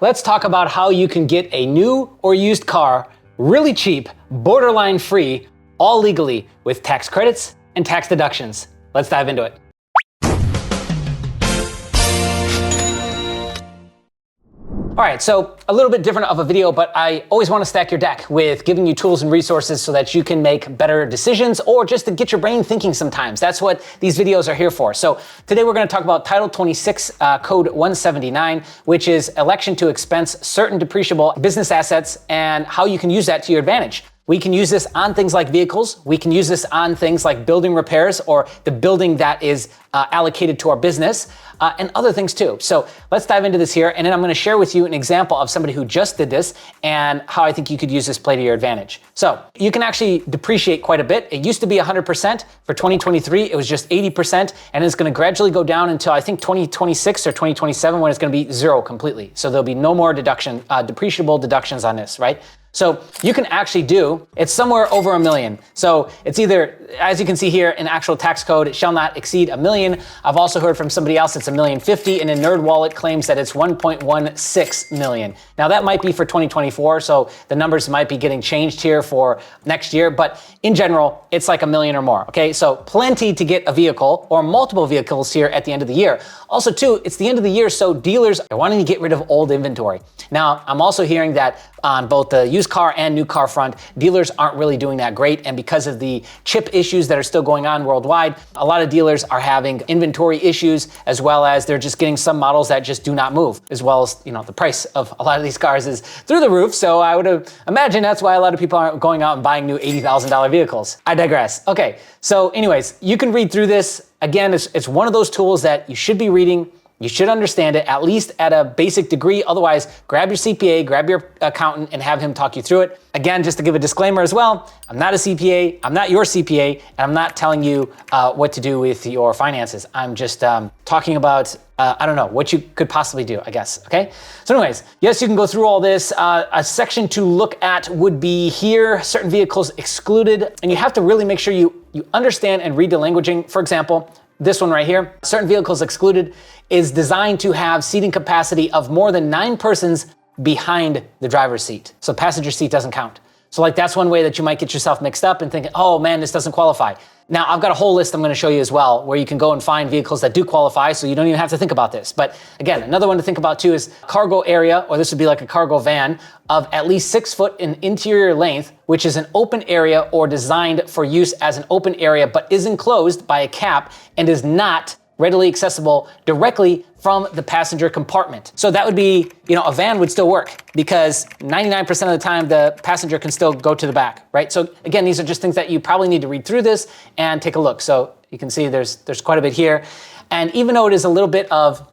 Let's talk about how you can get a new or used car really cheap, borderline free, all legally with tax credits and tax deductions. Let's dive into it. All right, so a little bit different of a video, but I always want to stack your deck with giving you tools and resources so that you can make better decisions or just to get your brain thinking sometimes. That's what these videos are here for. So today we're going to talk about Title 26, Code 179, which is election to expense certain depreciable business assets and how you can use that to your advantage. We can use this on things like vehicles. We can use this on things like building repairs or the building that is allocated to our business and other things too. So let's dive into this here. And then I'm going to share with you an example of somebody who just did this and how I think you could use this play to your advantage. So you can actually depreciate quite a bit. It used to be 100%. For 2023, it was just 80%. And it's going to gradually go down until I think 2026 or 2027 when it's going to be zero completely. So there'll be no more depreciable deductions on this, right? So you can actually it's somewhere over $1 million. So it's either, as you can see here, in actual tax code, it shall not exceed $1 million. I've also heard from somebody else it's $1,050,000, and then NerdWallet claims that it's $1.16 million. Now that might be for 2024, so the numbers might be getting changed here for next year, but in general, it's like $1 million or more, okay? So plenty to get a vehicle or multiple vehicles here at the end of the year. Also too, it's the end of the year, so dealers are wanting to get rid of old inventory. Now, I'm also hearing that on both the used car and new car front, dealers aren't really doing that great. And because of the chip issues that are still going on worldwide, a lot of dealers are having inventory issues, as well as they're just getting some models that just do not move, as well as, the price of a lot of these cars is through the roof. So I would imagine that's why a lot of people aren't going out and buying new $80,000 vehicles. I digress. Okay. So anyways, you can read through this. Again, it's one of those tools that you should be reading. You should understand it, at least at a basic degree. Otherwise, grab your CPA, grab your accountant, and have him talk you through it. Again, just to give a disclaimer as well, I'm not a CPA, I'm not your CPA, and I'm not telling you what to do with your finances. I'm just talking about, what you could possibly do, I guess, okay? So anyways, yes, you can go through all this. A section to look at would be here, certain vehicles excluded, and you have to really make sure you understand and read the languaging. For example, this one right here, certain vehicles excluded, is designed to have seating capacity of more than 9 persons behind the driver's seat. So passenger seat doesn't count. So that's one way that you might get yourself mixed up and thinking, oh man, this doesn't qualify. Now I've got a whole list I'm gonna show you as well, where you can go and find vehicles that do qualify, so you don't even have to think about this. But again, another one to think about too is cargo area, or this would be like a cargo van, of at least 6 foot in interior length, which is an open area or designed for use as an open area, but is enclosed by a cap and is not readily accessible directly from the passenger compartment. So that would be, a van would still work because 99% of the time the passenger can still go to the back, right? So again, these are just things that you probably need to read through this and take a look. So you can see there's quite a bit here. And even though it is a little bit of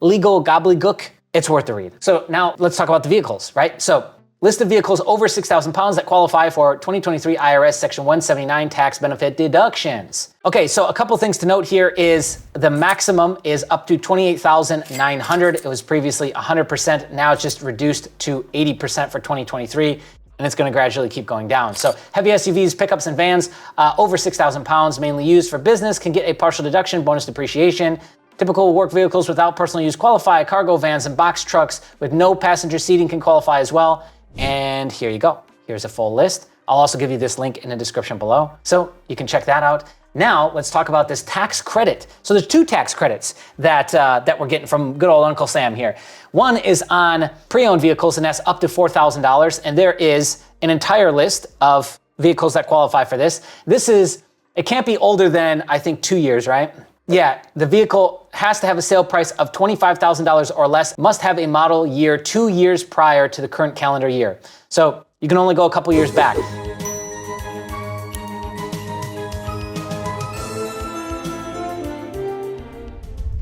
legal gobbledygook, it's worth the read. So now let's talk about the vehicles, right? So list of vehicles over 6,000 pounds that qualify for 2023 IRS Section 179 tax benefit deductions. Okay, so a couple things to note here is the maximum is up to $28,900. It was previously 100%. Now it's just reduced to 80% for 2023. And it's going to gradually keep going down. So heavy SUVs, pickups, and vans over 6,000 pounds, mainly used for business, can get a partial deduction, bonus depreciation. Typical work vehicles without personal use qualify. Cargo vans and box trucks with no passenger seating can qualify as well. And here you go. Here's a full list. I'll also give you this link in the description below, so you can check that out. Now let's talk about this tax credit. So there's 2 tax credits that we're getting from good old Uncle Sam here. One is on pre-owned vehicles, and that's up to $4,000. And there is an entire list of vehicles that qualify for this. It can't be older than, I think, 2 years, right? Yeah, the vehicle has to have a sale price of $25,000 or less, must have a model year 2 years prior to the current calendar year. So you can only go a couple years back.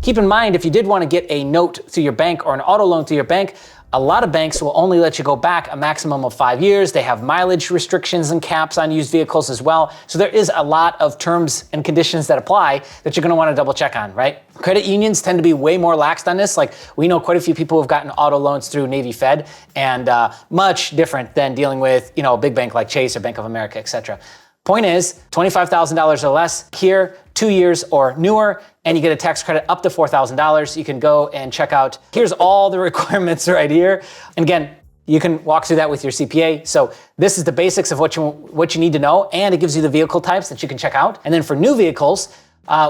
Keep in mind, if you did want to get a note through your bank or an auto loan through your bank, a lot of banks will only let you go back a maximum of 5 years. They have mileage restrictions and caps on used vehicles as well. So there is a lot of terms and conditions that apply that you're going to want to double check on, right? Credit unions tend to be way more laxed on this. Like, we know quite a few people who have gotten auto loans through Navy Fed, and much different than dealing with, a big bank like Chase or Bank of America, etc. Point is, $25,000 or less here, 2 years or newer, and you get a tax credit up to $4,000. You can go and check out, here's all the requirements right here. And again, you can walk through that with your CPA. So this is the basics of what you need to know, and it gives you the vehicle types that you can check out. And then for new vehicles,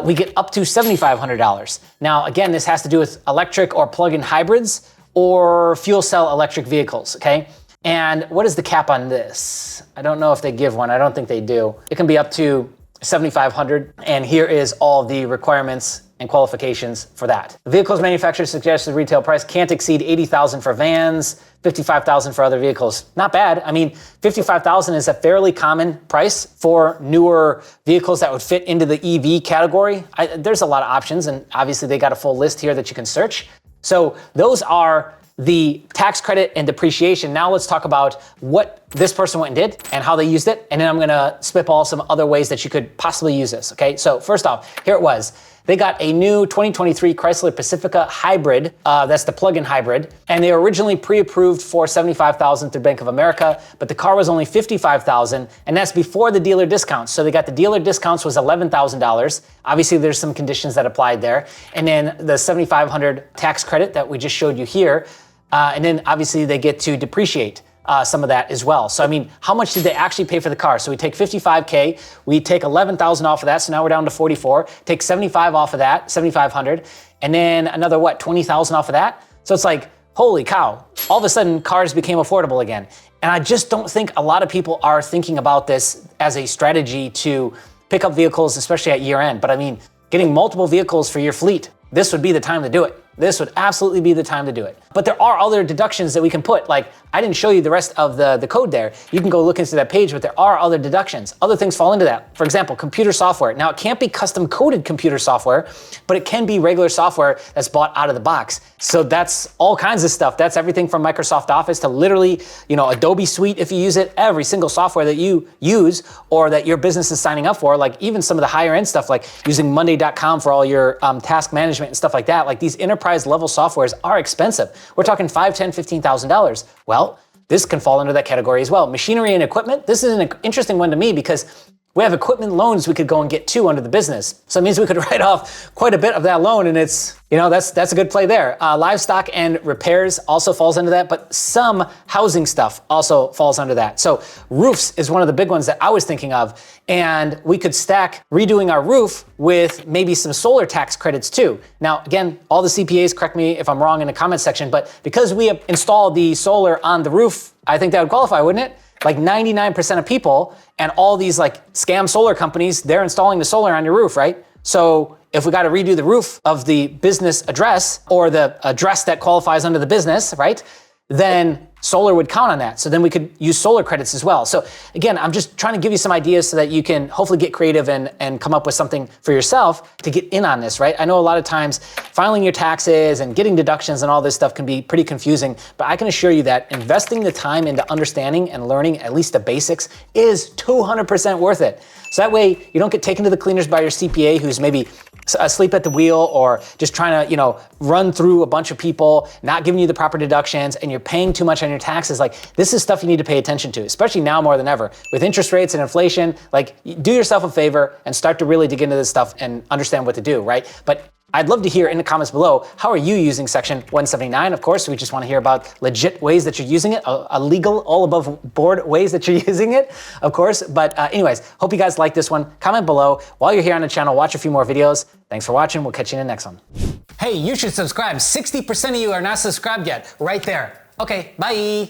we get up to $7,500. Now, again, this has to do with electric or plug-in hybrids or fuel cell electric vehicles, okay? And what is the cap on this? I don't know if they give one. I don't think they do. It can be up to $7,500. And here is all the requirements and qualifications for that. The vehicle's manufacturer suggested retail price can't exceed $80,000 for vans, $55,000 for other vehicles. Not bad. I mean, $55,000 is a fairly common price for newer vehicles that would fit into the EV category. There's a lot of options, and obviously they got a full list here that you can search. So those are the tax credit and depreciation. Now let's talk about what this person went and did and how they used it. And then I'm gonna spitball some other ways that you could possibly use this, okay? So first off, here it was. They got a new 2023 Chrysler Pacifica hybrid, that's the plug-in hybrid, and they were originally pre-approved for $75,000 through Bank of America, but the car was only $55,000, and that's before the dealer discounts. So they got the dealer discounts was $11,000. Obviously, there's some conditions that applied there, and then the $7,500 tax credit that we just showed you here, and then obviously they get to depreciate some of that as well. So I mean, how much did they actually pay for the car? So we take $55K, we take $11,000 off of that, so now we're down to $44. Take $75 off of that, $7,500, and then another what, $20,000 off of that? So it's like, holy cow! All of a sudden, cars became affordable again. And I just don't think a lot of people are thinking about this as a strategy to pick up vehicles, especially at year end. But I mean, getting multiple vehicles for your fleet, this would be the time to do it. This would absolutely be the time to do it. But there are other deductions that we can put. Like, I didn't show you the rest of the code there. You can go look into that page, but there are other deductions. Other things fall into that. For example, computer software. Now, it can't be custom coded computer software, but it can be regular software that's bought out of the box. So that's all kinds of stuff. That's everything from Microsoft Office to literally, Adobe Suite if you use it, every single software that you use or that your business is signing up for, like even some of the higher end stuff, like using Monday.com for all your task management and stuff like that. Like these enterprise level softwares are expensive. We're talking $5,000, $10,000, $15,000. Well, this can fall under that category as well. Machinery and equipment. This is an interesting one to me because we have equipment loans we could go and get too under the business. So it means we could write off quite a bit of that loan, and it's, that's a good play there. Livestock and repairs also falls into that, but some housing stuff also falls under that. So roofs is one of the big ones that I was thinking of, and we could stack redoing our roof with maybe some solar tax credits too. Now, again, all the CPAs, correct me if I'm wrong in the comment section, but because we have installed the solar on the roof, I think that would qualify, wouldn't it? Like 99% of people and all these like scam solar companies, they're installing the solar on your roof, right? So if we got to redo the roof of the business address or the address that qualifies under the business, right? Then solar would count on that. So then we could use solar credits as well. So again, I'm just trying to give you some ideas so that you can hopefully get creative and come up with something for yourself to get in on this, right? I know a lot of times filing your taxes and getting deductions and all this stuff can be pretty confusing, but I can assure you that investing the time into understanding and learning at least the basics is 200% worth it. So that way you don't get taken to the cleaners by your CPA who's maybe asleep at the wheel or just trying to, run through a bunch of people, not giving you the proper deductions, and you're paying too much on your taxes. Like, this is stuff you need to pay attention to, especially now more than ever. With interest rates and inflation, like, do yourself a favor and start to really dig into this stuff and understand what to do, right? But I'd love to hear in the comments below, how are you using Section 179? Of course, we just want to hear about legit ways that you're using it, illegal, all above board ways that you're using it, of course. But anyways, hope you guys like this one. Comment below. While you're here on the channel, watch a few more videos. Thanks for watching. We'll catch you in the next one. Hey, you should subscribe. 60% of you are not subscribed yet. Right there. Okay, bye.